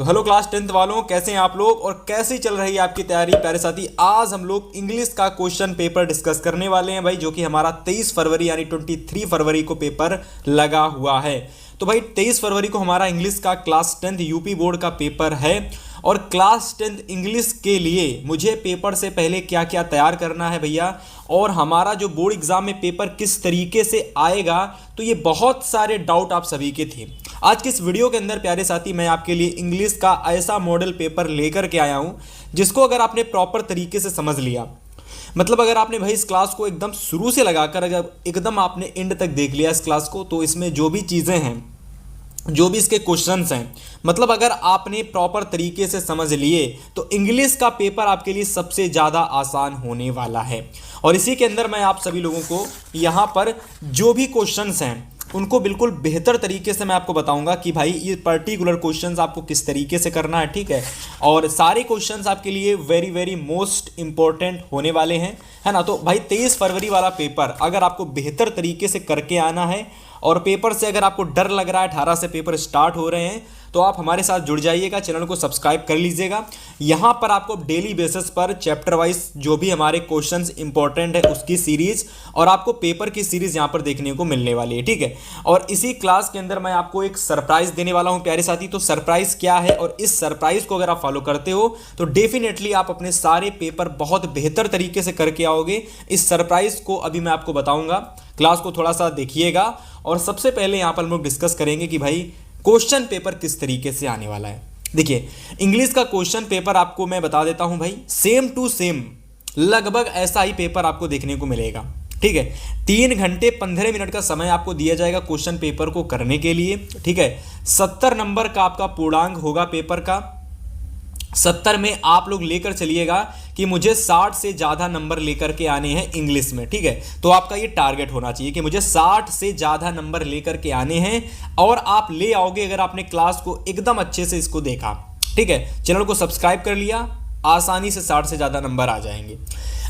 तो hello class 10th वालों, कैसे हैं आप लोग और कैसी चल रही है आपकी तैयारी। प्यारे साथी, आज हम लोग इंग्लिश का क्वेश्चन पेपर डिस्कस करने वाले हैं भाई, जो कि हमारा 23 फरवरी यानी 23 फरवरी को पेपर लगा हुआ है। तो भाई 23 फरवरी को हमारा इंग्लिश का क्लास 10th यूपी बोर्ड का पेपर है और क्लास 10th इंग्लिश के लिए मुझे पेपर से पहले क्या क्या तैयार करना है भैया, और हमारा जो बोर्ड एग्जाम में पेपर किस तरीके से आएगा, तो ये बहुत सारे डाउट आप सभी के थे। आज के इस वीडियो के अंदर प्यारे साथी मैं आपके लिए इंग्लिश का ऐसा मॉडल पेपर लेकर के आया हूं जिसको अगर आपने प्रॉपर तरीके से समझ लिया, मतलब अगर आपने भाई इस क्लास को एकदम शुरू से लगाकर अगर एकदम आपने एंड तक देख लिया इस क्लास को, तो इसमें जो भी चीज़ें हैं, जो भी इसके क्वेश्चंस हैं, मतलब अगर आपने प्रॉपर तरीके से समझ लिए तो इंग्लिश का पेपर आपके लिए सबसे ज़्यादा आसान होने वाला है। और इसी के अंदर मैं आप सभी लोगों को यहाँ पर जो भी क्वेश्चंस हैं उनको बिल्कुल बेहतर तरीके से मैं आपको बताऊंगा कि भाई ये पर्टिकुलर क्वेश्चंस आपको किस तरीके से करना है, ठीक है। और सारे क्वेश्चंस आपके लिए वेरी वेरी मोस्ट इंपॉर्टेंट होने वाले हैं, है ना। तो भाई 23 फरवरी वाला पेपर अगर आपको बेहतर तरीके से करके आना है और पेपर से अगर आपको डर लग रहा है, 18 से पेपर स्टार्ट हो रहे हैं, तो आप हमारे साथ जुड़ जाइएगा, चैनल को सब्सक्राइब कर लीजिएगा। यहाँ पर आपको डेली बेसिस पर चैप्टर वाइज जो भी हमारे क्वेश्चंस इंपॉर्टेंट है उसकी सीरीज और आपको पेपर की सीरीज यहाँ पर देखने को मिलने वाली है, ठीक है। और इसी क्लास के अंदर मैं आपको एक सरप्राइज देने वाला हूँ प्यारे साथी। तो सरप्राइज क्या है और इस सरप्राइज को अगर आप फॉलो करते हो तो डेफिनेटली आप अपने सारे पेपर बहुत बेहतर तरीके से करके आओगे। इस सरप्राइज को अभी मैं आपको बताऊंगा, क्लास को थोड़ा सा देखिएगा। और सबसे पहले यहाँ पर हम लोग डिस्कस करेंगे कि भाई क्वेश्चन पेपर किस तरीके से आने वाला है। देखिए, इंग्लिश का क्वेश्चन पेपर आपको मैं बता देता हूं भाई, सेम टू सेम लगभग ऐसा ही पेपर आपको देखने को मिलेगा, ठीक है। 3 घंटे 15 मिनट का समय आपको दिया जाएगा क्वेश्चन पेपर को करने के लिए, ठीक है। 70 नंबर का आपका पूर्णांक होगा पेपर का। 70 में आप लोग लेकर चलिएगा कि मुझे 60 से ज़्यादा नंबर लेकर के आने हैं इंग्लिश में, ठीक है। तो आपका ये टारगेट होना चाहिए कि मुझे 60 से ज़्यादा नंबर लेकर के आने हैं, और आप ले आओगे अगर आपने क्लास को एकदम अच्छे से इसको देखा, ठीक है। चैनल को सब्सक्राइब कर लिया, आसानी से 60 से ज़्यादा नंबर आ जाएंगे।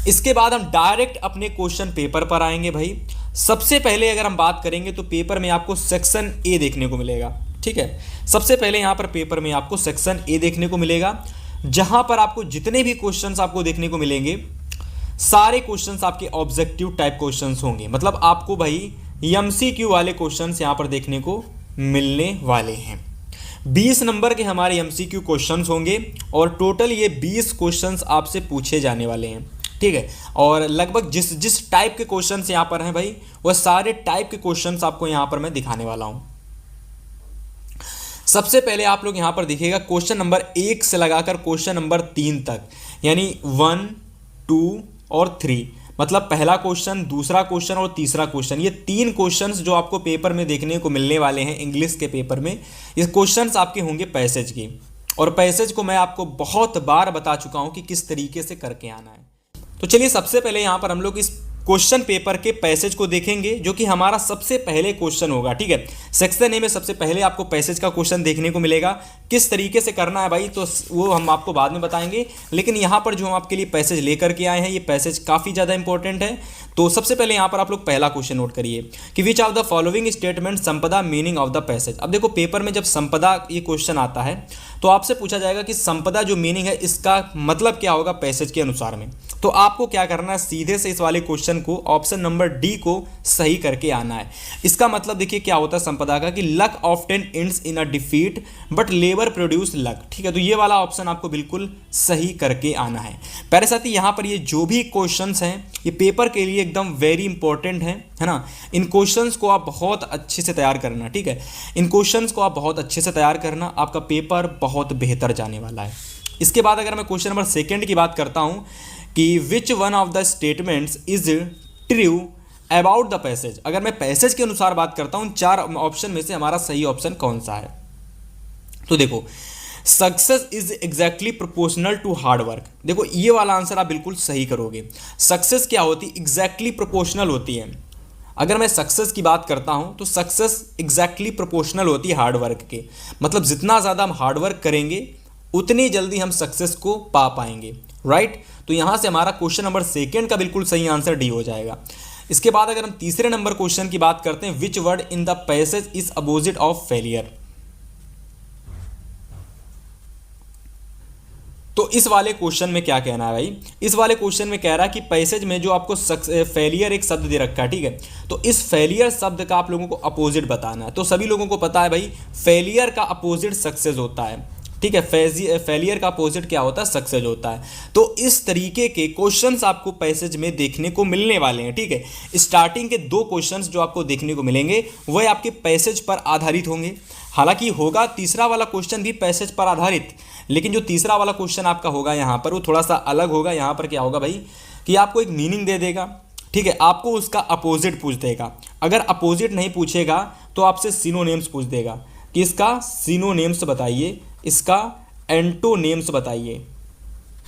इसके बाद हम डायरेक्ट अपने क्वेश्चन पेपर पर आएंगे भाई। सबसे पहले अगर हम बात करेंगे तो पेपर में आपको सेक्शन ए देखने को मिलेगा, ठीक है। सबसे पहले यहां पर पेपर में आपको सेक्शन ए देखने को मिलेगा, जहां पर आपको जितने भी क्वेश्चंस आपको देखने को मिलेंगे सारे क्वेश्चंस आपके ऑब्जेक्टिव टाइप क्वेश्चंस होंगे। मतलब आपको भाई एमसीक्यू वाले क्वेश्चंस यहां पर देखने को मिलने वाले हैं। 20 नंबर के हमारे एमसीक्यू क्वेश्चंस होंगे और टोटल ये 20 क्वेश्चंस आपसे पूछे जाने वाले हैं, ठीक है। और लगभग जिस जिस टाइप के क्वेश्चंस यहां पर हैं भाई, वह सारे टाइप के क्वेश्चंस आपको यहां पर मैं दिखाने वाला हूं। सबसे पहले आप लोग यहां पर देखिएगा क्वेश्चन नंबर 1 से लगाकर क्वेश्चन नंबर 3 तक, यानी 1, 2 और 3, मतलब पहला क्वेश्चन, दूसरा क्वेश्चन और तीसरा क्वेश्चन, ये 3 क्वेश्चंस जो आपको पेपर में देखने को मिलने वाले हैं इंग्लिश के पेपर में। ये क्वेश्चंस आपके होंगे पैसेज की, और पैसेज को मैं आपको बहुत बार बता चुका हूं कि किस तरीके से करके आना है। तो चलिए सबसे पहले यहां पर हम लोग इस क्वेश्चन पेपर के पैसेज को देखेंगे, जो कि हमारा सबसे पहले क्वेश्चन होगा, ठीक है। सेक्शन ए में सबसे पहले आपको पैसेज का क्वेश्चन देखने को मिलेगा। किस तरीके से करना है भाई तो वो हम आपको बाद में बताएंगे, लेकिन यहाँ पर जो हम आपके लिए पैसेज लेकर के आए हैं ये पैसेज काफ़ी ज़्यादा इंपॉर्टेंट है। तो सबसे पहले यहाँ पर आप लोग पहला क्वेश्चन नोट करिए कि which of the following statement संपदा मीनिंग ऑफ द पैसेज। अब देखो, पेपर में जब संपदा ये क्वेश्चन आता है तो आपसे पूछा जाएगा कि संपदा जो मीनिंग है इसका मतलब क्या होगा पैसेज के अनुसार में। तो आपको क्या करना है, सीधे से इस वाले क्वेश्चन को ऑप्शन नंबर डी को सही करके आना है। इसका मतलब देखिए क्या होता है संपदा का, कि luck often ends in a defeat but labour produce luck, ठीक है। तो ये वाला ऑप्शन आपको बिल्कुल सही करके आना है। प्यारे साथी, यहाँ पर ये जो भी क्वेश्चंस हैं ये पेपर के लिए एकदम वेरी इंपॉर्टेंट है ना। इन क्वेश्चंस को आप बहुत अच्छे से तैयार करना, ठीक है। इन क्वेश्चंस को आप बहुत अच्छे से तैयार करना, आपका पेपर बहुत बेहतर जाने वाला है। इसके बाद अगर मैं क्वेश्चन नंबर 2 की बात करता हूँ कि which one of the statements is true about the passage. अगर मैं पैसेज के अनुसार बात करता हूँ 4 ऑप्शन में से हमारा सही ऑप्शन कौन सा है, तो देखो, success is exactly proportional to hard work. देखो, ये वाला आंसर आप बिल्कुल सही करोगे। सक्सेस क्या होती है, एग्जैक्टली प्रोपोर्शनल होती है। अगर मैं सक्सेस की बात करता हूं तो सक्सेस एग्जैक्टली प्रोपोर्शनल होती है हार्ड वर्क के, मतलब जितना ज़्यादा हम हार्ड वर्क करेंगे उतनी जल्दी हम सक्सेस को पा पाएंगे, राइट। तो यहां से हमारा क्वेश्चन नंबर 2 का बिल्कुल सही आंसर डी हो जाएगा। इसके बाद अगर हम तीसरे नंबर क्वेश्चन की बात करते हैं, which word in the passage is opposite of failure. तो इस वाले क्वेश्चन में क्या कहना है भाई, इस वाले क्वेश्चन में कह रहा है कि पैसेज में जो आपको फेलियर एक शब्द दे रखा है, ठीक है, तो इस फेलियर शब्द का आप लोगों को अपोजिट बताना है। तो सभी लोगों को पता है भाई फेलियर का अपोजिट सक्सेस होता है, ठीक है, फेलियर का अपोजिट क्या होता है, सक्सेस होता है। तो इस तरीके के क्वेश्चंस आपको पैसेज में देखने को मिलने वाले हैं, ठीक है। स्टार्टिंग के 2 क्वेश्चंस जो आपको देखने को मिलेंगे वह आपके पैसेज पर आधारित होंगे। हालांकि होगा तीसरा वाला क्वेश्चन भी पैसेज पर आधारित, लेकिन जो तीसरा वाला क्वेश्चन आपका होगा यहाँ पर वो थोड़ा सा अलग होगा। यहाँ पर क्या होगा भाई कि आपको एक मीनिंग दे देगा, ठीक है, आपको उसका अपोजिट पूछ देगा। अगर अपोजिट नहीं पूछेगा तो आपसे सिनोनिम्स पूछ देगा कि इसका सिनोनिम्स बताइए, इसका एंटोनिम्स बताइए,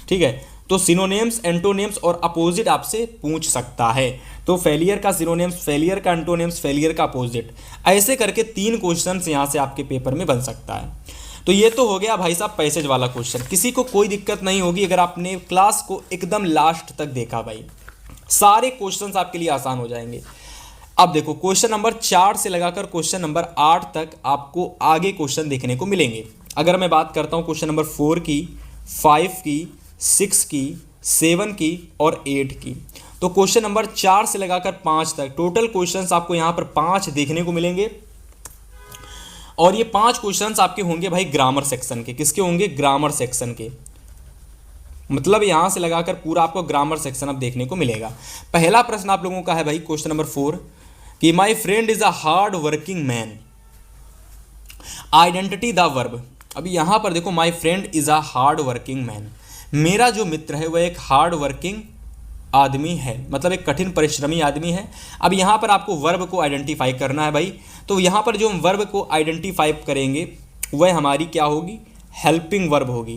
ठीक है। तो सिनोनिम्स, एंटोनिम्स और अपोजिट आपसे पूछ सकता है। तो फेलियर का सिनोनिम्स, फेलियर का एंटोनिम्स, फेलियर का अपोजिट, ऐसे करके 3 क्वेश्चंस यहाँ से आपके पेपर में बन सकता है। तो ये तो हो गया भाई साहब पैसेज वाला क्वेश्चन। किसी को कोई दिक्कत नहीं होगी अगर आपने क्लास को एकदम लास्ट तक देखा भाई, सारे क्वेश्चंस आपके लिए आसान हो जाएंगे। अब देखो क्वेश्चन नंबर 4 से लगाकर क्वेश्चन नंबर 8 तक आपको आगे क्वेश्चन देखने को मिलेंगे। अगर मैं बात करता हूँ क्वेश्चन नंबर 4 की, 5 की, 6 की, 7 की और 8 की, तो क्वेश्चन नंबर 4 से लगाकर 5 तक टोटल क्वेश्चंस आपको यहाँ पर 5 देखने को मिलेंगे। और ये 5 क्वेश्चंस आपके होंगे भाई ग्रामर सेक्शन के। किसके होंगे? ग्रामर सेक्शन के। मतलब यहां से लगाकर पूरा आपको ग्रामर सेक्शन अब देखने को मिलेगा। पहला प्रश्न आप लोगों का है भाई क्वेश्चन नंबर 4 कि my friend is a hard working man, identity the verb. अभी यहां पर देखो my friend is a hard working man, मेरा जो मित्र है वह एक हार्ड वर्किंग आदमी है, मतलब एक कठिन परिश्रमी आदमी है। अब यहाँ पर आपको वर्ब को आइडेंटिफाई करना है भाई। तो यहाँ पर जो हम वर्ब को आइडेंटिफाई करेंगे वह हमारी क्या होगी? हेल्पिंग वर्ब होगी।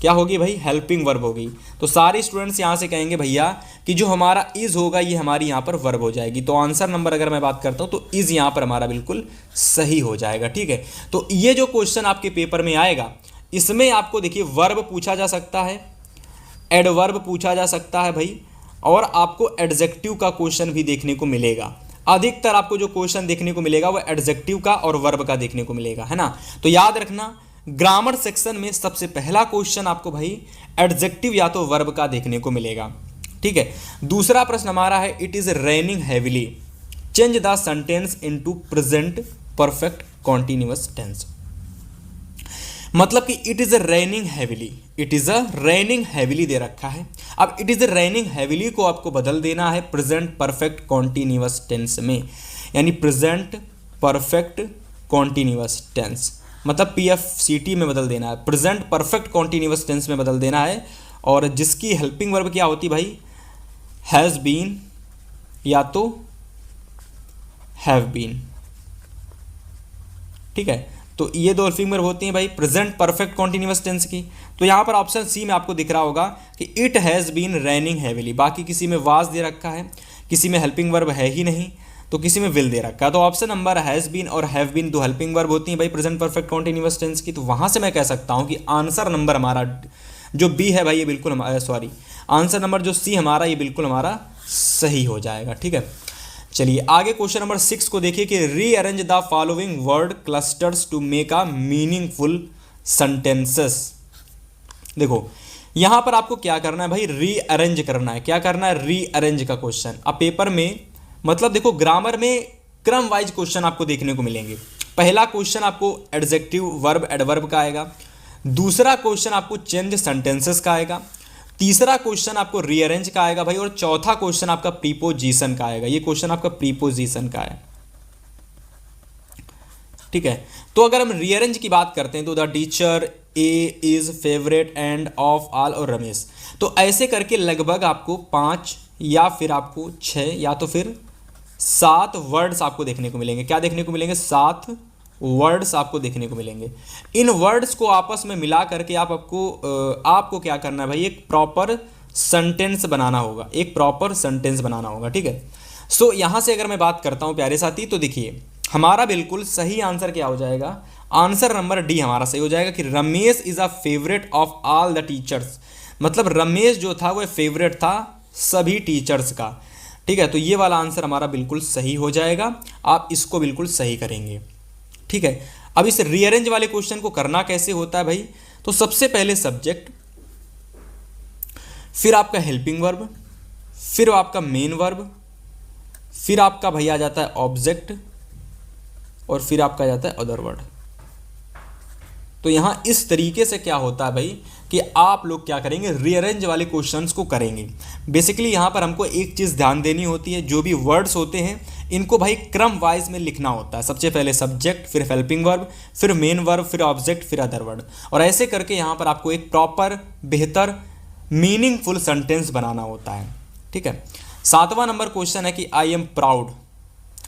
क्या होगी भाई? हेल्पिंग वर्ब होगी। तो सारे स्टूडेंट्स यहाँ से कहेंगे भैया कि जो हमारा इज होगा ये हमारी यहाँ पर वर्ब हो जाएगी। तो आंसर नंबर अगर मैं बात करता हूँ तो इज यहाँ पर हमारा बिल्कुल सही हो जाएगा, ठीक है। तो ये जो क्वेश्चन आपके पेपर में आएगा इसमें आपको देखिए वर्ब पूछा जा सकता है, एडवर्ब पूछा जा सकता है भाई, और आपको एडजेक्टिव का क्वेश्चन भी देखने को मिलेगा। अधिकतर आपको जो क्वेश्चन देखने को मिलेगा वह एडजेक्टिव का और वर्ब का देखने को मिलेगा, है ना। तो याद रखना ग्रामर सेक्शन में सबसे पहला क्वेश्चन आपको भाई एडजेक्टिव या तो वर्ब का देखने को मिलेगा, ठीक है। दूसरा प्रश्न हमारा है it is raining heavily, change the sentence into present perfect continuous tense. मतलब कि it is raining heavily, it is raining heavily दे रखा है। अब इट इज रेनिंग हैविली को आपको बदल देना है प्रेजेंट परफेक्ट कॉन्टिन्यूअस टेंस में, यानी प्रेजेंट परफेक्ट कॉन्टिन्यूअस टेंस, मतलब PFCT में बदल देना है, प्रेजेंट परफेक्ट कॉन्टिन्यूअस टेंस में बदल देना है। और जिसकी हेल्पिंग वर्ब क्या होती भाई? हैज़ बीन या तो हैव बीन, ठीक है। तो ये 2 हेल्पिंग वर्ब होती हैं भाई प्रेजेंट परफेक्ट कॉन्टिन्यूअस टेंस की। तो यहाँ पर ऑप्शन सी में आपको दिख रहा होगा कि it has been raining heavily. बाकी किसी में वाज दे रखा है, किसी में हेल्पिंग वर्ब है ही नहीं, तो किसी में विल दे रखा है। तो ऑप्शन नंबर हैज़ बीन और हैव बीन 2 हेल्पिंग वर्ब होती हैं भाई प्रेजेंट परफेक्ट कॉन्टिन्यूअस टेंस की। तो वहाँ से मैं कह सकता हूँ कि आंसर नंबर हमारा जो बी है भाई ये बिल्कुल हमारा, सॉरी आंसर नंबर जो सी हमारा ये बिल्कुल हमारा सही हो जाएगा, ठीक है। चलिए आगे क्वेश्चन नंबर 6 को देखिए कि rearrange the following word clusters to make a meaningful sentences. देखो यहां पर आपको क्या करना है भाई? रीअरेंज करना है। क्या करना है? रीअरेंज का क्वेश्चन। अब पेपर में मतलब देखो ग्रामर में क्रम वाइज क्वेश्चन आपको देखने को मिलेंगे। पहला क्वेश्चन आपको एडजेक्टिव वर्ब एडवर्ब का आएगा, दूसरा क्वेश्चन आपको चेंज सेंटेंसेस का आएगा, तीसरा क्वेश्चन आपको रीअरेंज का आएगा भाई, और चौथा क्वेश्चन आपका प्रीपोजिशन का आएगा। ये क्वेश्चन आपका प्रीपोजिशन का है, ठीक है। तो अगर हम रीअरेंज की बात करते हैं तो the teacher, A, is, favourite, and, of, all और रमेश, तो ऐसे करके लगभग आपको 5 या फिर आपको 6 या तो फिर 7 वर्ड्स आपको देखने को मिलेंगे। क्या देखने को मिलेंगे? 7 वर्ड्स आपको देखने को मिलेंगे। इन वर्ड्स को आपस में मिला करके आपको क्या करना है भाई? एक प्रॉपर सेंटेंस बनाना होगा, एक प्रॉपर सेंटेंस बनाना होगा, ठीक है। सो यहाँ से अगर मैं बात करता हूँ प्यारे साथी, तो देखिए हमारा बिल्कुल सही आंसर क्या हो जाएगा? आंसर नंबर डी हमारा सही हो जाएगा कि Ramesh is a favourite of all the teachers. मतलब रमेश जो था वह फेवरेट था सभी टीचर्स का, ठीक है। तो ये वाला आंसर हमारा बिल्कुल सही हो जाएगा, आप इसको बिल्कुल सही करेंगे, ठीक है। अब इस रीअरेंज वाले क्वेश्चन को करना कैसे होता है भाई, तो सबसे पहले सब्जेक्ट, फिर आपका हेल्पिंग वर्ब, फिर आपका मेन वर्ब, फिर आपका भाई आ जाता है ऑब्जेक्ट, और फिर आपका आ जाता है अदर वर्ड। तो यहां इस तरीके से क्या होता है भाई कि आप लोग क्या करेंगे, रीअरेंज वाले क्वेश्चंस को करेंगे। बेसिकली यहां पर हमको एक चीज़ ध्यान देनी होती है, जो भी वर्ड्स होते हैं इनको भाई क्रम वाइज में लिखना होता है। सबसे पहले सब्जेक्ट, फिर हेल्पिंग वर्ब, फिर मेन वर्ब, फिर ऑब्जेक्ट, फिर अदर वर्ड, और ऐसे करके यहां पर आपको एक प्रॉपर बेहतर मीनिंगफुल सेंटेंस बनाना होता है। ठीक है, 7वां नंबर क्वेश्चन है कि आई एम प्राउड।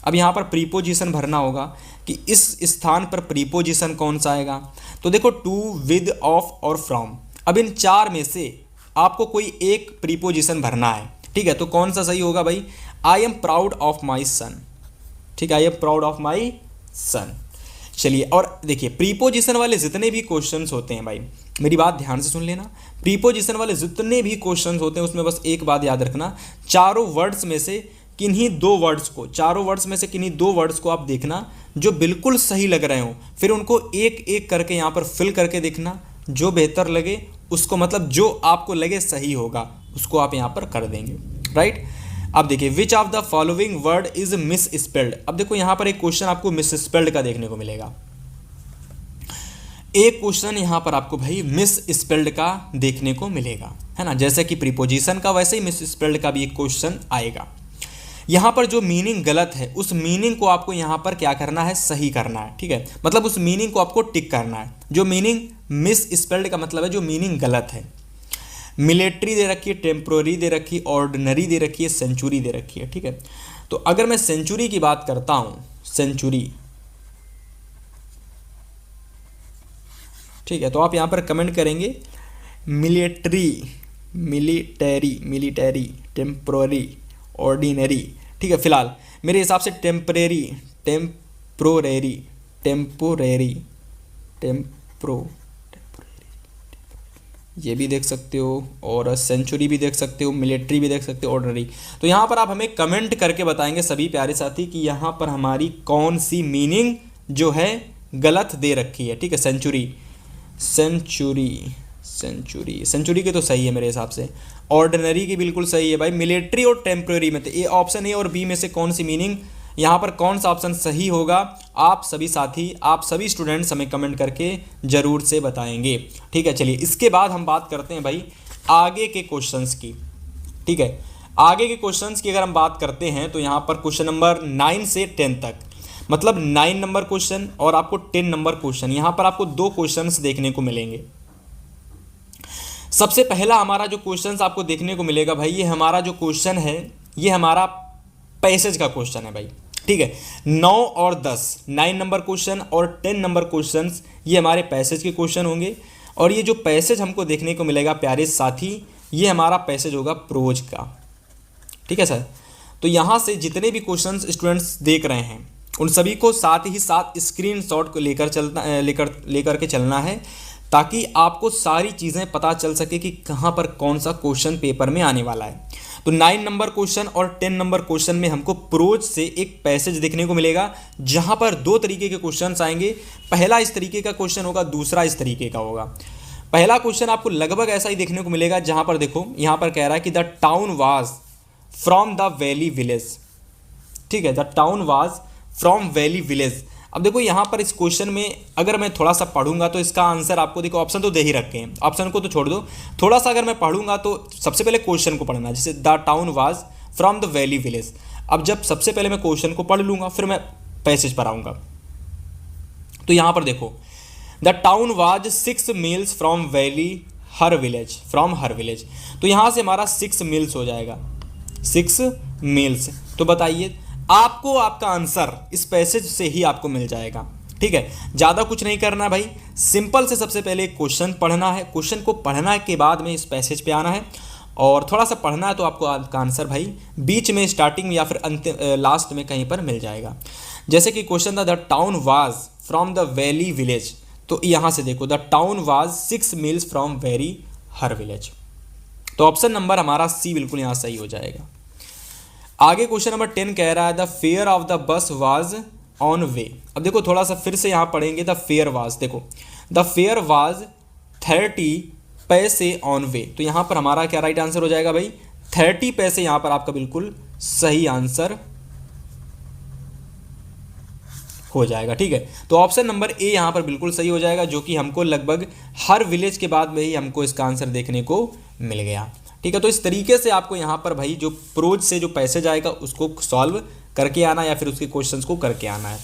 अब यहाँ पर प्रीपोजिशन भरना होगा कि इस स्थान पर प्रीपोजिशन कौन सा आएगा। तो देखो टू, विद, ऑफ और फ्रॉम। अब इन चार में से आपको कोई एक प्रीपोजिशन भरना है। ठीक है, तो कौन सा सही होगा भाई, I am proud of my son. ठीक है, I am proud of my son. चलिए, और देखिए प्रीपोजिशन वाले जितने भी क्वेश्चंस होते हैं भाई, मेरी बात ध्यान से सुन लेना, प्रीपोजिशन वाले जितने भी क्वेश्चंस होते हैं उसमें बस एक बात याद रखना, चारों वर्ड्स में से किन्हीं दो वर्ड्स को, चारों वर्ड्स में से किन्हीं दो वर्ड्स को आप देखना जो बिल्कुल सही लग रहे हो, फिर उनको एक एक करके यहाँ पर फिल करके देखना, जो बेहतर लगे उसको, मतलब जो आपको लगे सही होगा उसको आप यहाँ पर कर देंगे। राइट, अब देखिए which of the following word is miss spelled. अब देखो यहाँ पर एक क्वेश्चन आपको मिस स्पेल्ड का देखने को मिलेगा, एक क्वेश्चन यहाँ पर आपको भाई मिस स्पेल्ड का देखने को मिलेगा, है ना। जैसे कि प्रीपोजिशन का वैसे ही मिस स्पेल्ड का भी एक क्वेश्चन आएगा। यहाँ पर जो मीनिंग गलत है उस मीनिंग को आपको यहाँ पर क्या करना है, सही करना है। ठीक है, मतलब उस मीनिंग को आपको टिक करना है। जो मीनिंग मिस स्पेल्ड का मतलब है जो मीनिंग गलत है। मिलिट्री दे रखी है, टेम्प्रोरी दे रखी है, ऑर्डिनरी दे रखी है, सेंचुरी दे रखी है। ठीक है, तो अगर मैं सेंचुरी की बात करता हूँ, सेंचुरी, ठीक है, तो आप यहाँ पर कमेंट करेंगे military, military, military, temporary, ordinary. ठीक है, फिलहाल मेरे हिसाब से टेम्परेरी, टेम्प्रोरेरी, टेम्पोरेरी, ये भी देख सकते हो, और सेंचुरी भी देख सकते हो, मिलिट्री भी देख सकते हो, ऑर्डिनरी। तो यहाँ पर आप हमें कमेंट करके बताएंगे सभी प्यारे साथी कि यहाँ पर हमारी कौन सी मीनिंग जो है गलत दे रखी है। ठीक है, सेंचुरी, सेंचुरी, सेंचुरी, सेंचुरी की तो सही है मेरे हिसाब से, ऑर्डिनरी की बिल्कुल सही है भाई। मिलिट्री और टेम्परेरी में, तो ये ऑप्शन ए और बी में से कौन सी मीनिंग, यहाँ पर कौन सा ऑप्शन सही होगा, आप सभी साथी, आप सभी स्टूडेंट्स हमें कमेंट करके जरूर से बताएंगे। ठीक है, चलिए इसके बाद हम बात करते हैं भाई आगे के क्वेश्चंस की। ठीक है, आगे के क्वेश्चंस की अगर हम बात करते हैं तो यहाँ पर क्वेश्चन नंबर 9 से 10 तक, मतलब 9 नंबर क्वेश्चन और आपको 10 नंबर क्वेश्चन, यहाँ पर आपको दो क्वेश्चंस देखने को मिलेंगे। सबसे पहला हमारा जो क्वेश्चन आपको देखने को मिलेगा भाई, ये हमारा जो क्वेश्चन है ये हमारा पैसेज का क्वेश्चन है भाई। ठीक है, 9 और 10, 9 नंबर क्वेश्चन और 10 नंबर क्वेश्चन ये हमारे पैसेज के क्वेश्चन होंगे। और ये जो पैसेज हमको देखने को मिलेगा प्यारे साथी, ये हमारा पैसेज होगा प्रोज का। ठीक है सर, तो यहाँ से जितने भी क्वेश्चन स्टूडेंट्स देख रहे हैं उन सभी को साथ ही साथ स्क्रीनशॉट को लेकर के चलना है, ताकि आपको सारी चीज़ें पता चल सके कि कहाँ पर कौन सा क्वेश्चन पेपर में आने वाला है। तो 9 नंबर क्वेश्चन और 10 नंबर क्वेश्चन में हमको प्रोज से एक पैसेज देखने को मिलेगा, जहाँ पर दो तरीके के क्वेश्चंस आएंगे। पहला इस तरीके का क्वेश्चन होगा, दूसरा इस तरीके का होगा। पहला क्वेश्चन आपको लगभग ऐसा ही देखने को मिलेगा, जहाँ पर देखो यहाँ पर कह रहा है कि the town was from the valley village. ठीक है, the town was from valley village. अब देखो यहाँ पर इस क्वेश्चन में अगर मैं थोड़ा सा पढ़ूंगा तो इसका आंसर आपको, देखो ऑप्शन तो दे ही रखे हैं, ऑप्शन को तो छोड़ दो, थोड़ा सा अगर मैं पढ़ूंगा तो सबसे पहले क्वेश्चन को पढ़ना, जैसे the town was from the valley village. अब जब सबसे पहले मैं क्वेश्चन को पढ़ लूंगा फिर मैं पैसेज पर आऊंगा। तो यहाँ पर देखो the town was 6 meals from valley her village, from her village. तो यहाँ से हमारा 6 मील्स हो जाएगा, 6 मील्स। तो बताइए आपको आपका आंसर इस पैसेज से ही आपको मिल जाएगा। ठीक है, ज़्यादा कुछ नहीं करना है भाई, सिंपल से सबसे पहले क्वेश्चन पढ़ना है, क्वेश्चन को पढ़ना के बाद में इस पैसेज पे आना है, और थोड़ा सा पढ़ना है तो आपको आपका आंसर भाई बीच में, स्टार्टिंग में या फिर अंतिम लास्ट में कहीं पर मिल जाएगा। जैसे कि क्वेश्चन था the town was from the valley village, तो यहाँ से देखो the town was 6 meals from valley her village. तो ऑप्शन नंबर हमारा सी बिल्कुल यहाँ सही हो जाएगा। आगे क्वेश्चन नंबर 10 कह रहा है the fare of the bus was on way. अब देखो थोड़ा सा फिर से यहाँ पढ़ेंगे, द फेयर वाज, देखो द फेयर वाज 30 पैसे ऑन वे, तो यहाँ पर हमारा क्या राइट आंसर हो जाएगा भाई, 30 पैसे यहाँ पर आपका बिल्कुल सही आंसर हो जाएगा। ठीक है, तो ऑप्शन नंबर ए यहाँ पर बिल्कुल सही हो जाएगा, जो कि हमको लगभग हर विलेज के बाद में ही हमको इसका आंसर देखने को मिल गया। ठीक है, तो इस तरीके से आपको यहाँ पर भाई जो प्रोज से जो पैसेज आएगा उसको सॉल्व करके आना या फिर उसके क्वेश्चंस को करके आना है।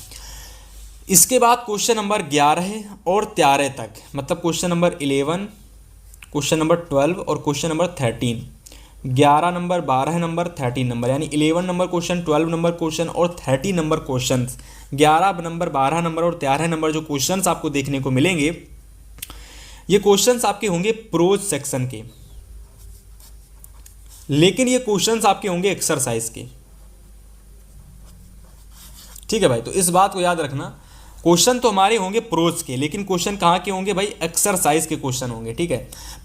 इसके बाद क्वेश्चन नंबर 11 और 13 तक, मतलब क्वेश्चन नंबर 11, क्वेश्चन नंबर 12 और question number 13, 11 number, 12 number, 13 number, यानी 11 नंबर क्वेश्चन, 12 नंबर क्वेश्चन और 13 नंबर क्वेश्चन, 11 नंबर, 12 नंबर और 13 नंबर जो क्वेश्चंस आपको देखने को मिलेंगे, ये क्वेश्चंस आपके होंगे प्रोज सेक्शन के, लेकिन ये क्वेश्चंस आपके होंगे एक्सरसाइज के। ठीक है भाई, तो इस बात को याद रखना, क्वेश्चन तो हमारे होंगे प्रोज के, लेकिन क्वेश्चन कहाँ के होंगे भाई, एक्सरसाइज के क्वेश्चन होंगे। ठीक है,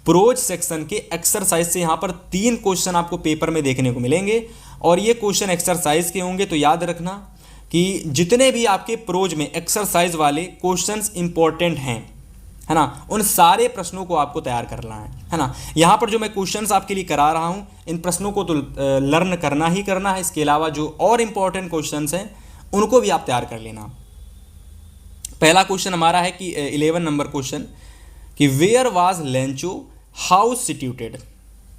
प्रोज सेक्शन के एक्सरसाइज से यहाँ पर 3 क्वेश्चन आपको पेपर में देखने को मिलेंगे और ये क्वेश्चन एक्सरसाइज के होंगे। तो याद रखना कि जितने भी आपके प्रोज में एक्सरसाइज वाले क्वेश्चंस इंपॉर्टेंट हैं, है ना, उन सारे प्रश्नों को आपको तैयार करना है ना। यहाँ पर जो मैं क्वेश्चंस आपके लिए करा रहा हूँ, इन प्रश्नों को तो लर्न करना ही करना है, इसके अलावा जो और इंपॉर्टेंट क्वेश्चंस हैं उनको भी आप तैयार कर लेना। पहला क्वेश्चन हमारा है कि 11 नंबर क्वेश्चन कि वेयर वाज लेंचो हाउस सिट्यूटेड,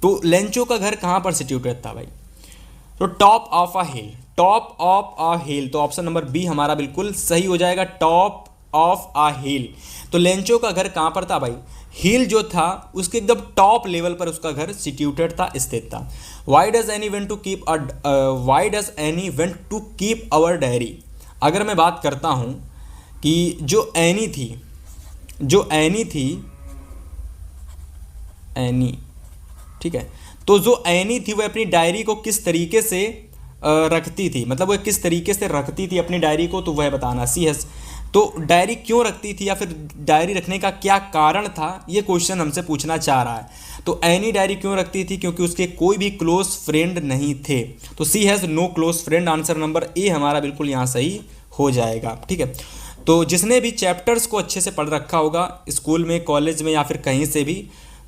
तो लेंचो का घर कहाँ पर सिट्यूटेड था भाई, तो top of a hill, top of a hill, तो ऑप्शन नंबर बी हमारा बिल्कुल सही हो जाएगा, टॉप ऑफ अ हिल। तो लेंचो का घर कहाँ पर था भाई, हिल जो था उसके एकदम टॉप लेवल पर उसका घर सिट्यूटेड था, स्थित था। Why does Annie went to keep our diary, अगर मैं बात करता हूँ कि जो एनी थी एनी, ठीक है, तो जो एनी थी वो अपनी डायरी को किस तरीके से रखती थी, मतलब वो किस तरीके से रखती थी अपनी डायरी को, तो वह बताना। सी है, तो डायरी क्यों रखती थी या फिर डायरी रखने का क्या कारण था, ये क्वेश्चन हमसे पूछना चाह रहा है। तो एनी डायरी क्यों रखती थी, क्योंकि उसके कोई भी क्लोज फ्रेंड नहीं थे, तो she has no close friend, answer number A हमारा बिल्कुल यहाँ सही हो जाएगा। ठीक है, तो जिसने भी चैप्टर्स को अच्छे से पढ़ रखा होगा स्कूल में, कॉलेज में या फिर कहीं से भी,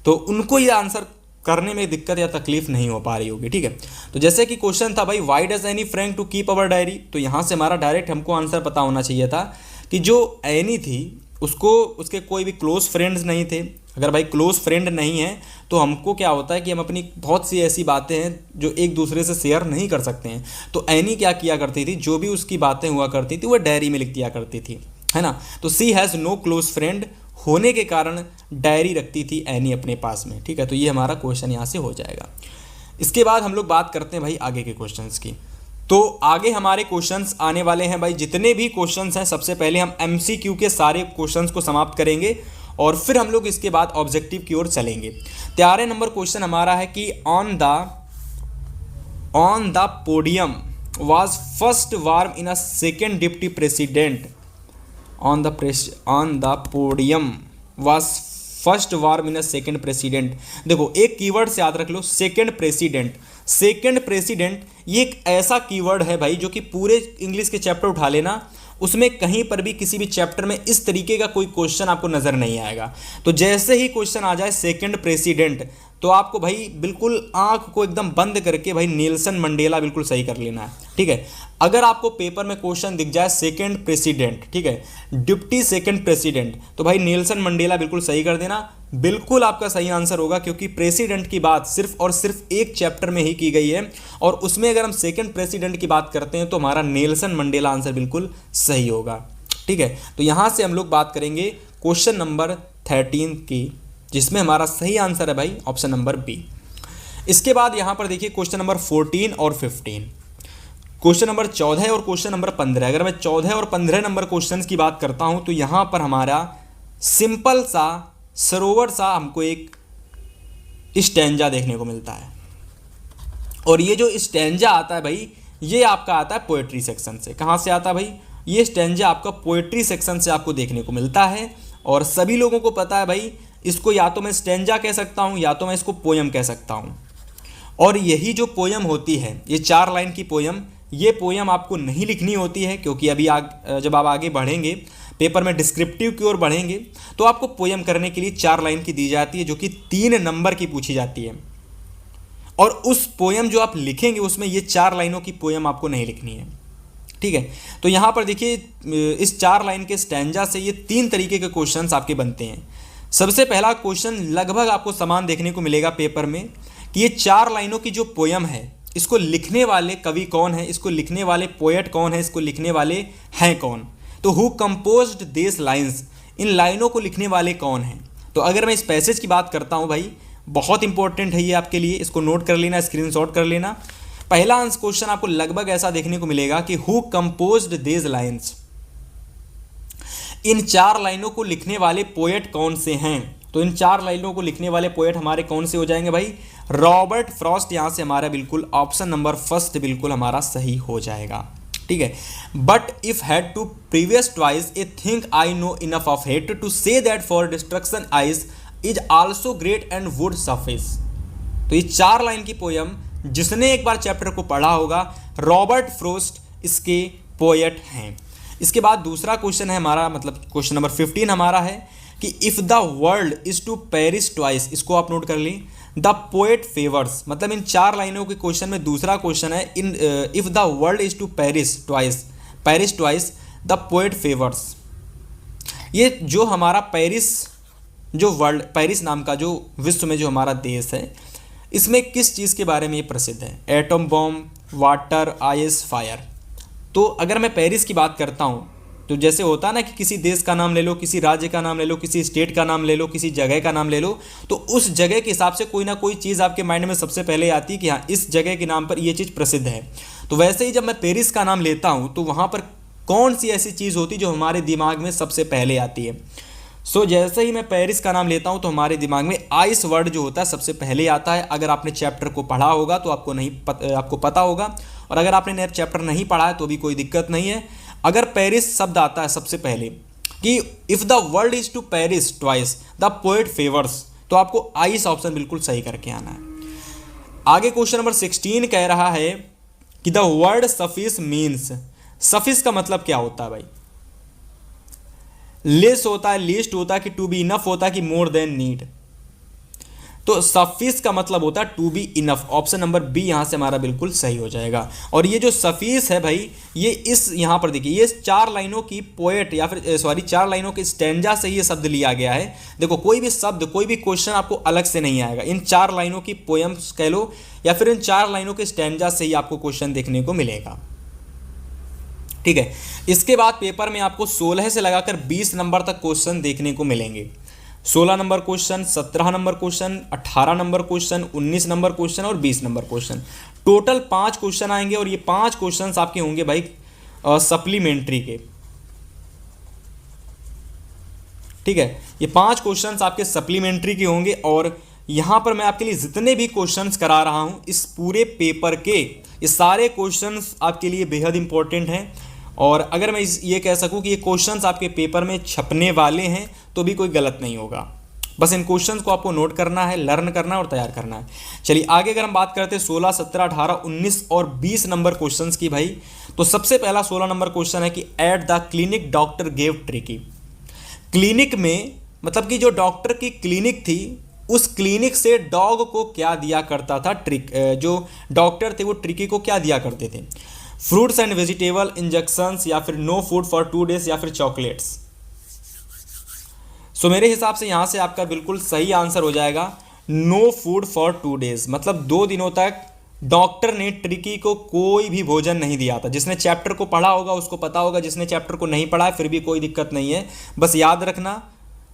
तो उनको ये आंसर करने में दिक्कत या तकलीफ नहीं हो पा रही होगी। ठीक है, तो जैसे कि क्वेश्चन था भाई why does Annie Frank to keep our diary, तो यहाँ से हमारा डायरेक्ट हमको आंसर पता होना चाहिए था कि जो एनी थी उसको उसके कोई भी क्लोज फ्रेंड्स नहीं थे। अगर भाई क्लोज फ्रेंड नहीं है तो हमको क्या होता है कि हम अपनी बहुत सी ऐसी बातें हैं जो एक दूसरे से शेयर नहीं कर सकते हैं। तो एनी क्या किया करती थी, जो भी उसकी बातें हुआ करती थी वो डायरी में लिख दिया करती थी, है ना। तो she has no close friend होने के कारण डायरी रखती थी एनी अपने पास में। ठीक है, तो ये हमारा क्वेश्चन यहाँ से हो जाएगा। इसके बाद हम लोग बात करते हैं भाई आगे के क्वेश्चंस की। तो आगे हमारे क्वेश्चंस आने वाले हैं भाई, जितने भी क्वेश्चंस हैं सबसे पहले हम एमसीक्यू के सारे क्वेश्चंस को समाप्त करेंगे और फिर हम लोग इसके बाद ऑब्जेक्टिव की ओर चलेंगे। 13 नंबर क्वेश्चन हमारा है कि on the podium was first warm in a second deputy president, on the podium was first warm in a second president. देखो एक कीवर्ड से याद रख लो, सेकेंड प्रेसिडेंट। सेकेंड प्रेसिडेंट ये एक ऐसा कीवर्ड है भाई जो कि पूरे इंग्लिश के चैप्टर उठा लेना, उसमें कहीं पर भी किसी भी चैप्टर में इस तरीके का कोई क्वेश्चन आपको नज़र नहीं आएगा। तो जैसे ही क्वेश्चन आ जाए सेकेंड प्रेसिडेंट, तो आपको भाई बिल्कुल आंख को एकदम बंद करके भाई नेल्सन मंडेला बिल्कुल सही कर लेना है। ठीक है, अगर आपको पेपर में क्वेश्चन दिख जाए सेकेंड प्रेसिडेंट, ठीक है, डिप्टी सेकेंड प्रेसिडेंट, तो भाई नेल्सन मंडेला बिल्कुल सही कर देना, बिल्कुल आपका सही आंसर होगा। क्योंकि प्रेसिडेंट की बात सिर्फ और सिर्फ एक चैप्टर में ही की गई है और उसमें अगर हम सेकेंड प्रेसिडेंट की बात करते हैं तो हमारा नेल्सन मंडेला आंसर बिल्कुल सही होगा। ठीक है, तो यहाँ से हम लोग बात करेंगे क्वेश्चन नंबर 13 की, जिसमें हमारा सही आंसर है भाई ऑप्शन नंबर बी। इसके बाद यहाँ पर देखिए क्वेश्चन नंबर 14 और 15, क्वेश्चन नंबर 14 और क्वेश्चन नंबर 15। अगर मैं 14 और 15 नंबर क्वेश्चन की बात करता हूँ तो यहाँ पर हमारा सिंपल सा सरोवर सा हमको एक स्टैंजा देखने को मिलता है और ये जो स्टैंजा आता है भाई ये आपका आता है पोएट्री सेक्शन से। कहाँ से आता है भाई, ये स्टैंजा आपका पोएट्री सेक्शन से आपको देखने को मिलता है और सभी लोगों को पता है भाई इसको या तो मैं स्टैंजा कह सकता हूँ या तो मैं इसको पोयम कह सकता हूँ। और यही जो पोयम होती है, ये 4 लाइन की पोयम, ये पोयम आपको नहीं लिखनी होती है, क्योंकि अभी जब आप आगे बढ़ेंगे पेपर में डिस्क्रिप्टिव की ओर बढ़ेंगे तो आपको पोयम करने के लिए 4 लाइन की दी जाती है, जो कि 3 नंबर की पूछी जाती है। और उस पोयम जो आप लिखेंगे उसमें ये 4 लाइनों की पोयम आपको नहीं लिखनी है, ठीक है। तो यहाँ पर देखिए इस 4 लाइन के स्टैंजा से ये 3 तरीके के क्वेश्चंस आपके बनते हैं। सबसे पहला क्वेश्चन लगभग आपको समान देखने को मिलेगा पेपर में कि ये 4 लाइनों की जो पोयम है इसको लिखने वाले कवि कौन है, इसको लिखने वाले पोएट कौन है, इसको लिखने वाले हैं कौन। तो हु कंपोज्ड दिस लाइन्स, इन लाइनों को लिखने वाले कौन हैं। तो अगर मैं इस पैसेज की बात करता हूँ भाई, बहुत इंपॉर्टेंट है ये आपके लिए, इसको नोट कर लेना, स्क्रीनशॉट कर लेना। पहला आंसर क्वेश्चन आपको लगभग ऐसा देखने को मिलेगा कि हु कंपोज्ड दिस लाइन्स, इन 4 लाइनों को लिखने वाले पोएट कौन से हैं। तो इन 4 लाइनों को लिखने वाले पोएट हमारे कौन से हो जाएंगे भाई, रॉबर्ट फ्रॉस्ट। यहां से हमारा बिल्कुल ऑप्शन नंबर फर्स्ट बिल्कुल हमारा सही हो जाएगा, ठीक है। But if had to previous twice a think I know enough of hate to say that for destruction ice is also great and would suffice. तो ये 4 लाइन की पोयम जिसने एक बार चैप्टर को पढ़ा होगा, रॉबर्ट फ्रॉस्ट इसके पोएट हैं। इसके बाद दूसरा क्वेश्चन है हमारा, मतलब क्वेश्चन नंबर 15 हमारा है कि if the world is to perish twice, इसको आप नोट कर लें, द पोएट फेवर्स। मतलब इन 4 लाइनों के क्वेश्चन में दूसरा क्वेश्चन है इन if the world is to perish twice the poet favours. ये जो हमारा पेरिस, जो वर्ल्ड, पेरिस नाम का जो विश्व में जो हमारा देश है, इसमें किस चीज़ के बारे में ये प्रसिद्ध है, atom bomb, water, ice, fire. तो अगर मैं पेरिस की बात करता हूँ तो जैसे होता है ना कि किसी देश का नाम ले लो, किसी राज्य का नाम ले लो, किसी स्टेट का नाम ले लो, किसी जगह का नाम ले लो, तो उस जगह के हिसाब से कोई ना कोई चीज़ आपके माइंड में सबसे पहले आती है कि हाँ इस जगह के नाम पर ये चीज़ प्रसिद्ध है। तो वैसे ही जब मैं पेरिस का नाम लेता हूँ तो वहाँ पर कौन सी ऐसी चीज़ होती है जो हमारे दिमाग में सबसे पहले आती है। सो जैसे ही मैं पेरिस का नाम लेता हूँ तो हमारे दिमाग में आइस वर्ड जो होता है सबसे पहले आता है। अगर आपने चैप्टर को पढ़ा होगा तो आपको पता होगा, और अगर आपने चैप्टर नहीं पढ़ा है तो भी कोई दिक्कत नहीं है। अगर पेरिस शब्द आता है सबसे पहले कि if the world is to perish twice the poet favours, तो आपको आइस ऑप्शन बिल्कुल सही करके आना है। आगे क्वेश्चन नंबर 16 कह रहा है कि the word suffice means, suffice का मतलब क्या होता है भाई, लेस होता है, लीस्ट होता है, कि टू बी इनफ होता है, कि मोर देन नीड। तो सफिस का मतलब होता है to be enough. Option number B यहां से हमारा बिल्कुल सही हो जाएगा। और ये जो सफिस है भाई, ये इस यहां पर देखिए, ये 4 लाइनों की पोएट या फिर 4 लाइनों के स्टैंजा से ये शब्द लिया गया है। देखो कोई भी शब्द, कोई भी क्वेश्चन आपको अलग से नहीं आएगा, इन 4 लाइनों की पोएम्स कह लो या फिर इन 4 लाइनों के स्टैंजा से ही आपको क्वेश्चन देखने को मिलेगा, ठीक है। इसके बाद पेपर में आपको 16 से लगाकर 20 नंबर तक क्वेश्चन देखने को मिलेंगे। 16 number question, 17 number question, 18 number question, 19 number question और 20 नंबर क्वेश्चन। टोटल 5 क्वेश्चन आएंगे और ये 5 क्वेश्चन आपके होंगे भाई सप्लीमेंट्री के, ठीक है। ये 5 क्वेश्चन आपके सप्लीमेंट्री के होंगे। और यहां पर मैं आपके लिए जितने भी क्वेश्चंस करा रहा हूं इस पूरे पेपर के, ये सारे क्वेश्चंस आपके लिए बेहद इंपॉर्टेंट हैं। और अगर मैं ये कह सकूं कि ये क्वेश्चंस आपके पेपर में छपने वाले हैं तो भी कोई गलत नहीं होगा। बस इन क्वेश्चंस को आपको नोट करना है, लर्न करना है और तैयार करना है। चलिए आगे अगर हम बात करते हैं 16, 17, 18, 19 और 20 नंबर क्वेश्चंस की भाई, तो सबसे पहला 16 नंबर क्वेश्चन है कि at the clinic doctor gave tricky. Clinic में मतलब कि जो डॉक्टर की क्लिनिक थी, उस क्लिनिक से डॉग को क्या दिया करता था, ट्रिक, जो डॉक्टर थे वो ट्रिकी को क्या दिया करते थे, फ्रूट्स एंड वेजिटेबल, इंजेक्शंस, या फिर नो फूड फॉर 2 days, या फिर चॉकलेट्स। सो मेरे हिसाब से यहां से आपका बिल्कुल सही आंसर हो जाएगा नो फूड फॉर 2 days। मतलब 2 दिनों तक डॉक्टर ने ट्रिकी को कोई भी भोजन नहीं दिया था। जिसने चैप्टर को पढ़ा होगा उसको पता होगा, जिसने चैप्टर को नहीं पढ़ा है फिर भी कोई दिक्कत नहीं है। बस याद रखना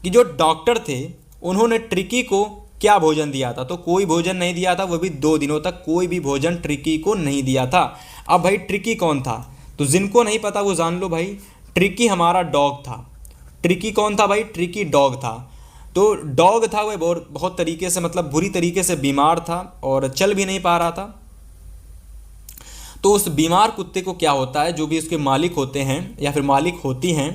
कि जो डॉक्टर थे उन्होंने ट्रिकी को क्या भोजन दिया था, तो कोई भोजन नहीं दिया था, वो भी 2 दिनों तक कोई भी भोजन ट्रिकी को नहीं दिया था। अब भाई ट्रिकी कौन था, तो जिनको नहीं पता वो जान लो भाई, ट्रिकी हमारा डॉग था। ट्रिकी कौन था भाई, ट्रिकी डॉग था। तो डॉग था वह बहुत तरीके से, मतलब बुरी तरीके से बीमार था और चल भी नहीं पा रहा था। तो उस बीमार कुत्ते को क्या होता है, जो भी उसके मालिक होते हैं या फिर मालिक होती हैं,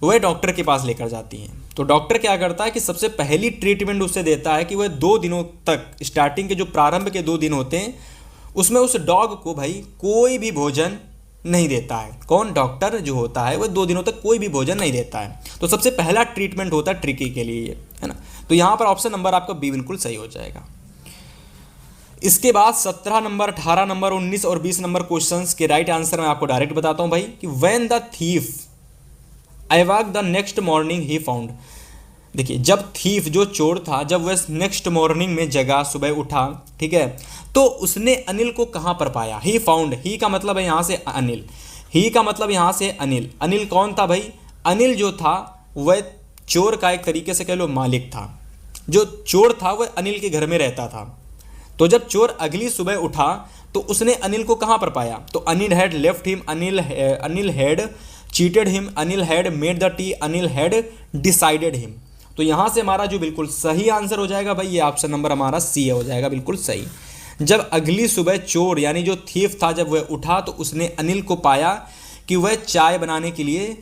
वह डॉक्टर के पास लेकर जाती हैं। तो डॉक्टर क्या करता है कि सबसे पहली ट्रीटमेंट उसे देता है कि वह 2 दिनों तक, स्टार्टिंग के जो प्रारंभ के 2 दिन होते हैं उसमें उस डॉग को भाई कोई भी भोजन नहीं देता है। कौन? डॉक्टर जो होता है वो 2 दिनों तक कोई भी भोजन नहीं देता है। तो सबसे पहला ट्रीटमेंट होता है ट्रिकी के लिए ये, है ना। तो यहाँ पर ऑप्शन नंबर आपका बी बिल्कुल सही हो जाएगा। इसके बाद 17 नंबर, 18 नंबर, 19 और 20 नंबर क्वेश्चंस के राइट आंसर मैं आपको डायरेक्ट बताता हूं भाई कि when the thief awoke the next morning he found. देखिए, जब थीफ जो चोर था, जब वह नेक्स्ट मॉर्निंग में जगा, सुबह उठा, ठीक है, तो उसने अनिल को कहां पर पाया? ही फाउंड, ही का मतलब है यहां से अनिल, ही का मतलब यहां से अनिल। अनिल कौन था भाई? अनिल जो था वह चोर का एक तरीके से कह लो मालिक था। जो चोर था वह अनिल के घर में रहता था। तो जब चोर अगली सुबह उठा तो उसने अनिल को कहां पर पाया? तो Anil had left him, Anil had cheated him, Anil had made the T, Anil had decided him. तो यहां से हमारा जो बिल्कुल सही आंसर हो जाएगा भाई, ये ऑप्शन नंबर हमारा सी हो जाएगा, बिल्कुल सही। जब अगली सुबह चोर यानी जो थीफ था जब वह उठा तो उसने अनिल को पाया कि वह चाय बनाने के लिए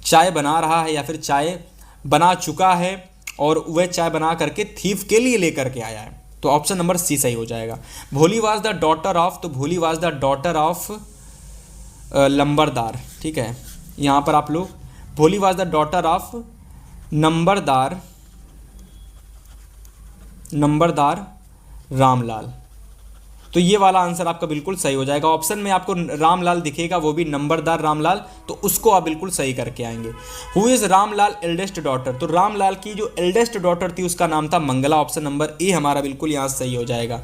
चाय बना रहा है या फिर चाय बना चुका है और वह चाय बना करके थीफ के लिए लेकर के आया है। तो ऑप्शन नंबर सी सही हो जाएगा। भोली वाज द डॉटर ऑफ, तो Bholi was the daughter of lambardar, ठीक है। यहाँ पर आप लोग Bholi was the daughter of numberdar Ramlal. तो ये वाला आंसर आपका बिल्कुल सही हो जाएगा। ऑप्शन में आपको रामलाल दिखेगा, वो भी नंबरदार रामलाल, तो उसको आप बिल्कुल सही करके आएंगे। Who is Ramlal eldest daughter? तो रामलाल की जो एल्डेस्ट डॉटर थी उसका नाम था मंगला। ऑप्शन नंबर ए हमारा बिल्कुल यहाँ सही हो जाएगा।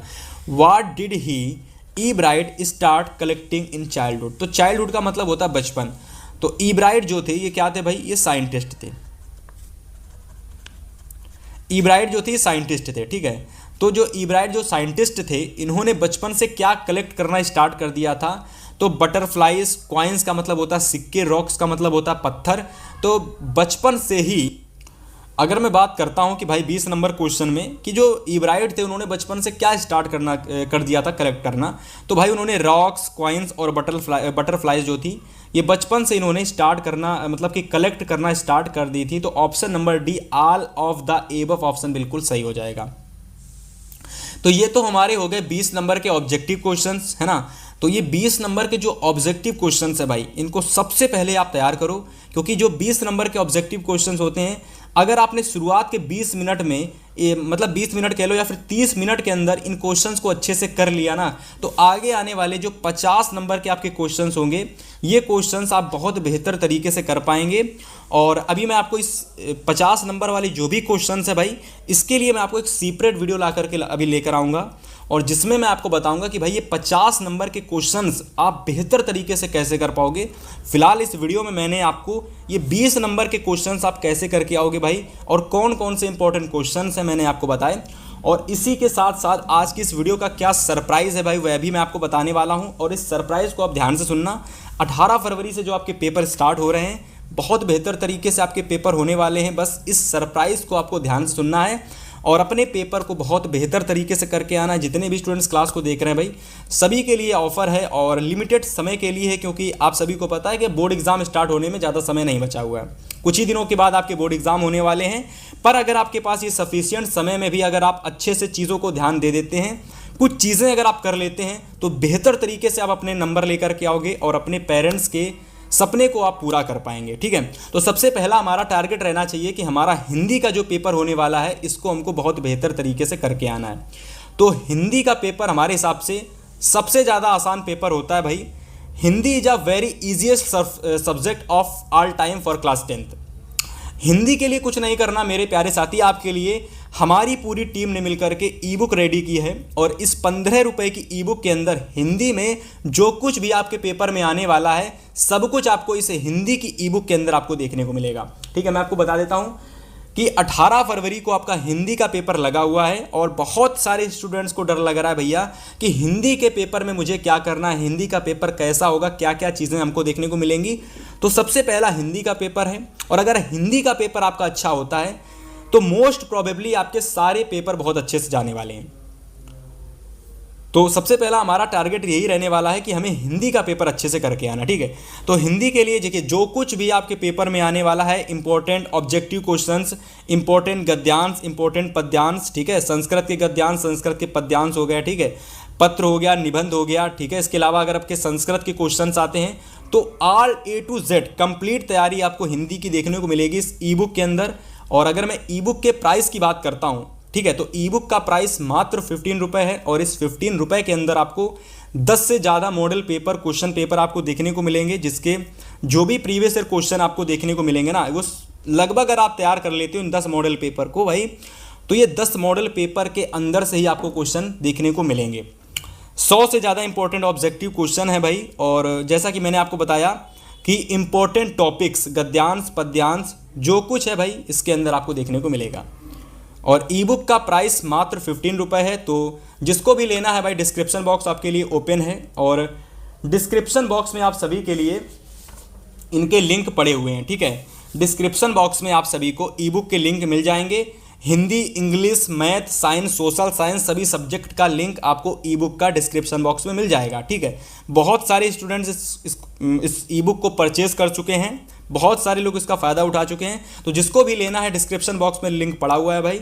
What did he Ebright start collecting in childhood? तो चाइल्डहुड का मतलब होता है बचपन। तो ईब्राइड जो थे ये क्या थे भाई? ये साइंटिस्ट थे। ईब्राइड जो थी साइंटिस्ट थे, ठीक है। तो जो ईब्राइड जो साइंटिस्ट थे इन्होंने बचपन से क्या कलेक्ट करना स्टार्ट कर दिया था? तो बटरफ्लाइज, कॉइन्स का मतलब होता है सिक्के, रॉक्स का मतलब होता है पत्थर। तो बचपन से ही अगर मैं बात करता हूं कि भाई 20 नंबर क्वेश्चन में कि जो ईब्राइड थे उन्होंने बचपन से क्या स्टार्ट करना कर दिया था कलेक्ट करना, तो भाई उन्होंने रॉक्स, कॉइन्स और बटरफ्लाइज जो थी ये बचपन से इन्होंने स्टार्ट करना मतलब कि कलेक्ट करना स्टार्ट कर दी थी। तो option number D all of the above option बिल्कुल सही हो जाएगा। तो ये तो हमारे हो गए 20 नंबर के ऑब्जेक्टिव क्वेश्चंस, है ना। तो ये 20 नंबर के जो ऑब्जेक्टिव क्वेश्चंस है भाई इनको सबसे पहले आप तैयार करो, क्योंकि जो 20 नंबर के ऑब्जेक्टिव क्वेश्चंस होते हैं अगर आपने शुरुआत के 20 मिनट में मतलब 20 मिनट कह लो या फिर 30 मिनट के अंदर इन क्वेश्चंस को अच्छे से कर लिया ना, तो आगे आने वाले जो 50 नंबर के आपके क्वेश्चंस होंगे ये क्वेश्चंस आप बहुत बेहतर तरीके से कर पाएंगे। और अभी मैं आपको इस 50 नंबर वाले जो भी क्वेश्चंस है भाई इसके लिए मैं आपको एक सीपरेट वीडियो ला करके अभी लेकर आऊँगा और जिसमें मैं आपको बताऊंगा कि भाई ये 50 नंबर के क्वेश्चंस आप बेहतर तरीके से कैसे कर पाओगे। फिलहाल इस वीडियो में मैंने आपको ये 20 नंबर के क्वेश्चंस आप कैसे करके आओगे भाई और कौन कौन से इंपॉर्टेंट क्वेश्चंस हैं मैंने आपको बताए। और इसी के साथ साथ आज की इस वीडियो का क्या सरप्राइज़ है भाई वह भी मैं आपको बताने वाला हूँ और इस सरप्राइज़ को आप ध्यान से सुनना। 18 फरवरी से जो आपके पेपर स्टार्ट हो रहे हैं बहुत बेहतर तरीके से आपके पेपर होने वाले हैं, बस इस सरप्राइज़ को आपको ध्यान से सुनना है और अपने पेपर को बहुत बेहतर तरीके से करके आना है। जितने भी स्टूडेंट्स क्लास को देख रहे हैं भाई सभी के लिए ऑफर है और लिमिटेड समय के लिए है, क्योंकि आप सभी को पता है कि बोर्ड एग्जाम स्टार्ट होने में ज़्यादा समय नहीं बचा हुआ है। कुछ ही दिनों के बाद आपके बोर्ड एग्जाम होने वाले हैं, पर अगर आपके पास ये सफिशिएंट समय में भी अगर आप अच्छे से चीज़ों को ध्यान दे देते हैं, कुछ चीज़ें अगर आप कर लेते हैं तो बेहतर तरीके से आप अपने नंबर लेकर के आओगे और अपने पेरेंट्स के सपने को आप पूरा कर पाएंगे। ठीक है, तो सबसे पहला हमारा टारगेट रहना चाहिए कि हमारा हिंदी का जो पेपर होने वाला है इसको हमको बहुत बेहतर तरीके से करके आना है। तो हिंदी का पेपर हमारे हिसाब से सबसे ज़्यादा आसान पेपर होता है भाई। Hindi is a very easiest subject of all time for class 10th। Hindi के लिए कुछ नहीं करना मेरे प्यारे साथी, आपके लिए हमारी पूरी टीम ने मिलकर के ई बुक रेडी की है और इस 15 रुपए की ई बुक के अंदर हिंदी में जो कुछ भी आपके पेपर में आने वाला है सब कुछ आपको इस हिंदी की ई बुक के अंदर आपको देखने को मिलेगा। ठीक है, मैं आपको बता देता हूं कि 18 फरवरी को आपका हिंदी का पेपर लगा हुआ है और बहुत सारे स्टूडेंट्स को डर लग रहा है भैया कि हिंदी के पेपर में मुझे क्या करना है, हिंदी का पेपर कैसा होगा, क्या क्या चीज़ें हमको देखने को मिलेंगी। तो सबसे पहला हिंदी का पेपर है और अगर हिंदी का पेपर आपका अच्छा होता है तो मोस्ट प्रोबेबली आपके सारे पेपर बहुत अच्छे से जाने वाले हैं। तो सबसे पहला हमारा टारगेट यही रहने वाला है कि हमें हिंदी का पेपर अच्छे से करके आना। ठीक है, तो हिंदी के लिए देखिए जो कुछ भी आपके पेपर में आने वाला है, इंपॉर्टेंट ऑब्जेक्टिव क्वेश्चंस, इंपॉर्टेंट गद्यांश, इंपॉर्टेंट पद्यांश, ठीक है, संस्कृत के गद्यांश, संस्कृत के पद्यांश हो गए, ठीक है, पत्र हो गया, निबंध हो गया, ठीक है। इसके अलावा अगर आपके संस्कृत के क्वेश्चंस आते हैं तो all A to Z complete तैयारी आपको हिंदी की देखने को मिलेगी इस ई बुक के अंदर। और अगर मैं ई बुक के प्राइस की बात करता हूँ, ठीक है, तो ई बुक का प्राइस मात्र 15 रुपये है और इस 15 रुपये के अंदर आपको 10 से ज़्यादा मॉडल पेपर, क्वेश्चन पेपर आपको देखने को मिलेंगे, जिसके जो भी प्रीवियस ईयर क्वेश्चन आपको देखने को मिलेंगे ना, वो लगभग अगर आप तैयार कर लेते हो इन 10 मॉडल पेपर को भाई, तो ये 10 मॉडल पेपर के अंदर से ही आपको क्वेश्चन देखने को मिलेंगे। 100 से ज़्यादा इंपॉर्टेंट ऑब्जेक्टिव क्वेश्चन है भाई। और जैसा कि मैंने आपको बताया कि इंपॉर्टेंट टॉपिक्स, गद्यांश, पद्यांश, जो कुछ है भाई इसके अंदर आपको देखने को मिलेगा। और ई बुक का प्राइस मात्र 15 रुपये है। तो जिसको भी लेना है भाई, डिस्क्रिप्शन बॉक्स आपके लिए ओपन है और डिस्क्रिप्शन बॉक्स में आप सभी के लिए इनके लिंक पड़े हुए हैं, ठीक है। डिस्क्रिप्शन बॉक्स में आप सभी को ई बुक के लिंक मिल जाएंगे। Hindi, English, math, science, social science सभी सब्जेक्ट का लिंक आपको ई बुक का डिस्क्रिप्शन बॉक्स में मिल जाएगा, ठीक है। बहुत सारे स्टूडेंट्स इस ई बुक को परचेज कर चुके हैं, बहुत सारे लोग इसका फ़ायदा उठा चुके हैं। तो जिसको भी लेना है डिस्क्रिप्शन बॉक्स में लिंक पड़ा हुआ है भाई,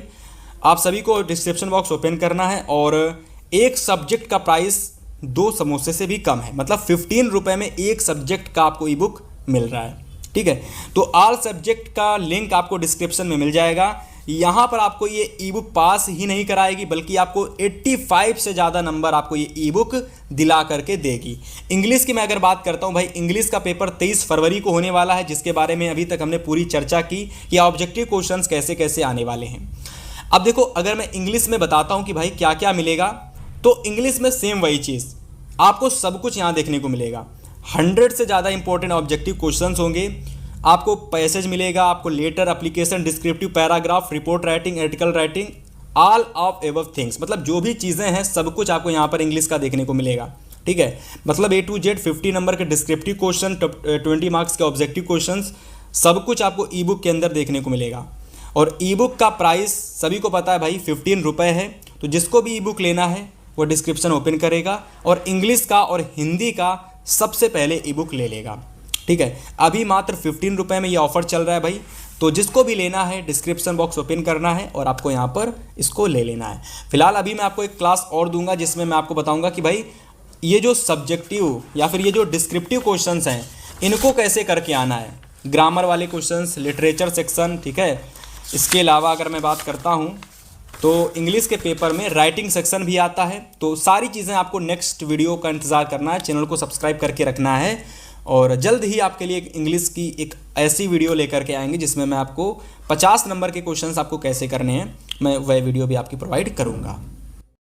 आप सभी को डिस्क्रिप्शन बॉक्स ओपन करना है। और एक सब्जेक्ट का प्राइस 2 समोसे से भी कम है, मतलब 15 रुपये में एक सब्जेक्ट का आपको ई बुक मिल रहा है, ठीक है। तो ऑल सब्जेक्ट का लिंक आपको डिस्क्रिप्शन में मिल जाएगा। यहाँ पर आपको ये ई बुक पास ही नहीं कराएगी, बल्कि आपको 85 से ज़्यादा नंबर आपको ये ई बुक दिला करके देगी। इंग्लिश की मैं अगर बात करता हूँ भाई, इंग्लिश का पेपर 23 फरवरी को होने वाला है, जिसके बारे में अभी तक हमने पूरी चर्चा की कि ऑब्जेक्टिव क्वेश्चंस कैसे कैसे आने वाले हैं। अब देखो, अगर मैं इंग्लिश में बताता हूँ कि भाई क्या क्या मिलेगा, तो इंग्लिश में सेम वही चीज़, आपको सब कुछ यहाँ देखने को मिलेगा। 100 से ज़्यादा इंपॉर्टेंट ऑब्जेक्टिव क्वेश्चंस होंगे, आपको पैसेज मिलेगा, आपको letter, application, descriptive paragraph, report writing, article writing, all of above things, मतलब जो भी चीज़ें हैं सब कुछ आपको यहाँ पर इंग्लिश का देखने को मिलेगा, ठीक है। मतलब A to Z 50 नंबर के डिस्क्रिप्टिव क्वेश्चन, 20 मार्क्स के ऑब्जेक्टिव क्वेश्चंस, सब कुछ आपको ई बुक के अंदर देखने को मिलेगा। और ई बुक का प्राइस सभी को पता है भाई 15 रुपये है। तो जिसको भी ई बुक लेना है वो डिस्क्रिप्शन ओपन करेगा और इंग्लिश का और हिंदी का सबसे पहले ई बुक ले लेगा, ठीक है। अभी मात्र 15 रुपये में ये ऑफर चल रहा है भाई। तो जिसको भी लेना है डिस्क्रिप्शन बॉक्स ओपन करना है और आपको यहाँ पर इसको ले लेना है। फिलहाल अभी मैं आपको एक क्लास और दूंगा जिसमें मैं आपको बताऊंगा कि भाई ये जो सब्जेक्टिव या फिर ये जो डिस्क्रिप्टिव क्वेश्चंस हैं इनको कैसे करके आना है, ग्रामर वाले क्वेश्चंस, लिटरेचर सेक्शन, ठीक है। इसके अलावा अगर मैं बात करता हूँ तो इंग्लिश के पेपर में राइटिंग सेक्शन भी आता है। तो सारी चीज़ें आपको नेक्स्ट वीडियो का इंतज़ार करना है, चैनल को सब्सक्राइब करके रखना है और जल्द ही आपके लिए इंग्लिश की एक ऐसी वीडियो लेकर के आएंगे जिसमें मैं आपको 50 नंबर के क्वेश्चंस आपको कैसे करने हैं, मैं वह वीडियो भी आपकी प्रोवाइड करूँगा।